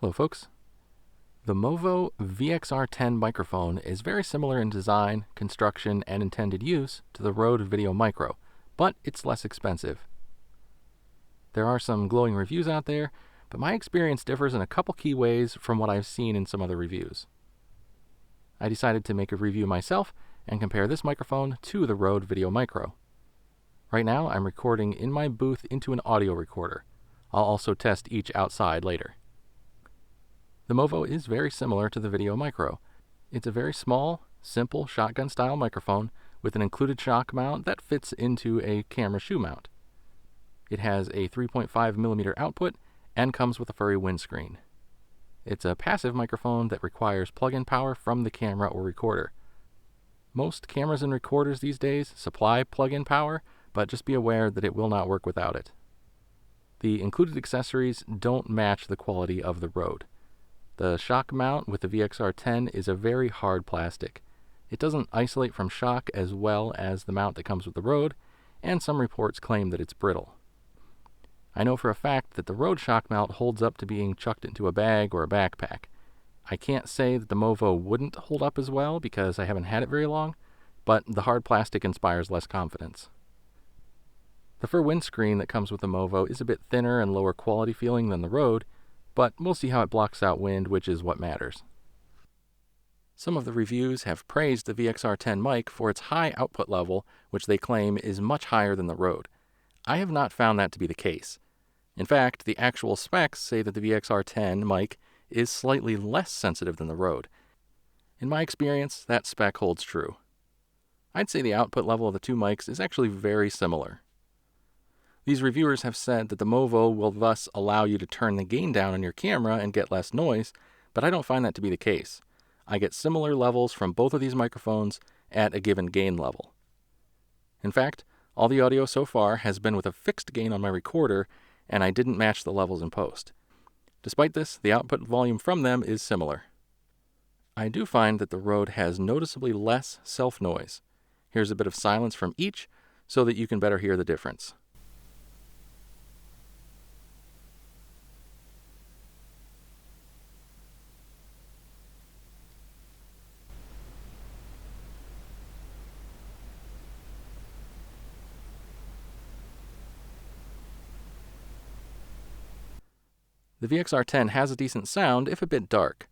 Hello folks. The Movo VXR10 microphone is very similar in design, construction, and intended use to the Rode VideoMicro, but it's less expensive. There are some glowing reviews out there, but my experience differs in a couple key ways from what I've seen in some other reviews. I decided to make a review myself and compare this microphone to the Rode VideoMicro. Right now I'm recording in my booth into an audio recorder. I'll also test each outside later. The Movo is very similar to the VideoMicro. It's a very small, simple shotgun-style microphone with an included shock mount that fits into a camera shoe mount. It has a 3.5mm output and comes with a furry windscreen. It's a passive microphone that requires plug-in power from the camera or recorder. Most cameras and recorders these days supply plug-in power, but just be aware that it will not work without it. The included accessories don't match the quality of the Rode. The shock mount with the VXR10 is a very hard plastic. It doesn't isolate from shock as well as the mount that comes with the Rode, and some reports claim that it's brittle. I know for a fact that the Rode shock mount holds up to being chucked into a bag or a backpack. I can't say that the Movo wouldn't hold up as well because I haven't had it very long, but the hard plastic inspires less confidence. The fur windscreen that comes with the Movo is a bit thinner and lower quality feeling than the Rode, but we'll see how it blocks out wind, which is what matters. Some of the reviews have praised the VXR10 mic for its high output level, which they claim is much higher than the Rode. I have not found that to be the case. In fact, the actual specs say that the VXR10 mic is slightly less sensitive than the Rode. In my experience, that spec holds true. I'd say the output level of the two mics is actually very similar. These reviewers have said that the Movo will thus allow you to turn the gain down on your camera and get less noise, but I don't find that to be the case. I get similar levels from both of these microphones at a given gain level. In fact, all the audio so far has been with a fixed gain on my recorder, and I didn't match the levels in post. Despite this, the output volume from them is similar. I do find that the Rode has noticeably less self-noise. Here's a bit of silence from each so that you can better hear the difference. The VXR10 has a decent sound, if a bit dark.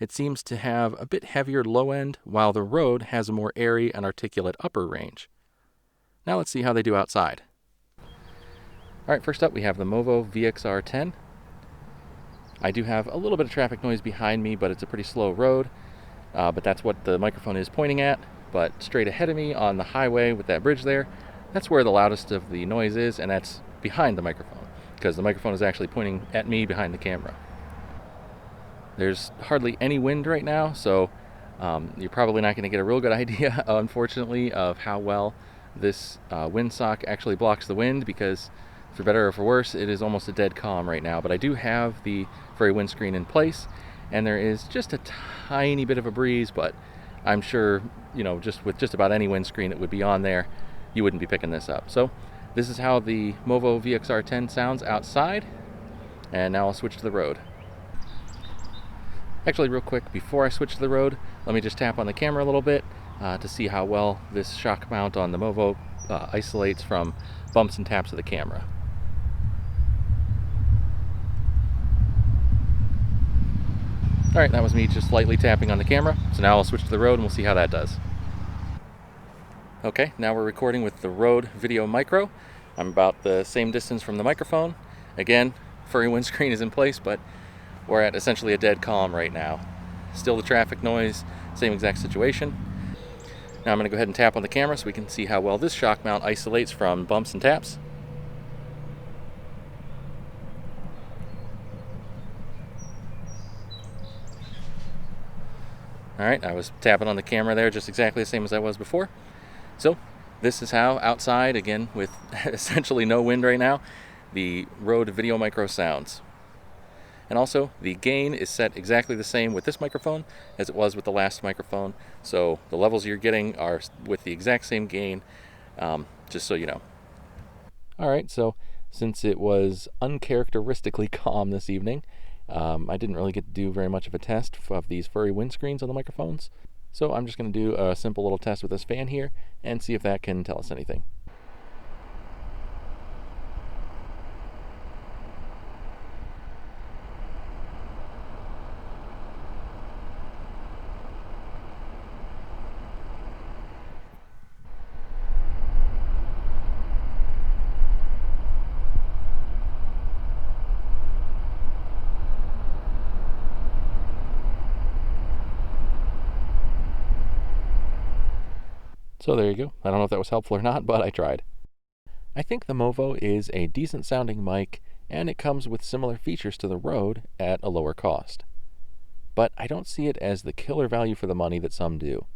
It seems to have a bit heavier low end, while the Rode has a more airy and articulate upper range. Now let's see how they do outside. Alright, first up we have the Movo VXR10. I do have a little bit of traffic noise behind me, but it's a pretty slow road. But that's what the microphone is pointing at. But straight ahead of me on the highway with that bridge there, that's where the loudest of the noise is, and that's behind the microphone, because the microphone is actually pointing at me behind the camera. There's hardly any wind right now, so you're probably not going to get a real good idea, unfortunately, of how well this windsock actually blocks the wind, because for better or for worse, it is almost a dead calm right now. But I do have the furry windscreen in place, and there is just a tiny bit of a breeze, but I'm sure, just with just about any windscreen that would be on there, you wouldn't be picking this up. So this is how the Movo VXR10 sounds outside, and now I'll switch to the Rode. Actually, real quick, before I switch to the Rode, let me just tap on the camera a little bit to see how well this shock mount on the Movo isolates from bumps and taps of the camera. Alright, that was me just lightly tapping on the camera, so now I'll switch to the Rode and we'll see how that does. Okay, now we're recording with the Rode VideoMicro. I'm about the same distance from the microphone. Again, furry windscreen is in place, but we're at essentially a dead calm right now. Still the traffic noise, same exact situation. Now I'm going to go ahead and tap on the camera so we can see how well this shock mount isolates from bumps and taps. Alright, I was tapping on the camera there just exactly the same as I was before. So, this is how outside, again with essentially no wind right now, the Rode VideoMicro sounds. And also, the gain is set exactly the same with this microphone as it was with the last microphone. So the levels you're getting are with the exact same gain, just so you know. Alright, so since it was uncharacteristically calm this evening, I didn't really get to do very much of a test of these furry windscreens on the microphones, so I'm just going to do a simple little test with this fan here and see if that can tell us anything. So there you go. I don't know if that was helpful or not, but I tried. I think the Movo is a decent sounding mic, and it comes with similar features to the Rode at a lower cost. But I don't see it as the killer value for the money that some do.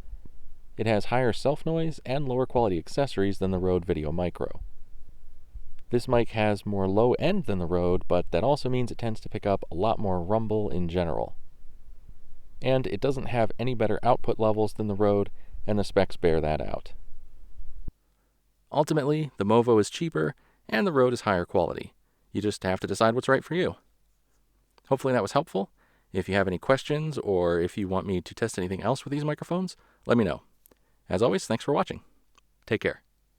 It has higher self-noise and lower quality accessories than the Rode VideoMicro. This mic has more low end than the Rode, but that also means it tends to pick up a lot more rumble in general. And it doesn't have any better output levels than the Rode, and the specs bear that out. Ultimately, the Movo is cheaper, and the Rode is higher quality. You just have to decide what's right for you. Hopefully that was helpful. If you have any questions, or if you want me to test anything else with these microphones, let me know. As always, thanks for watching. Take care.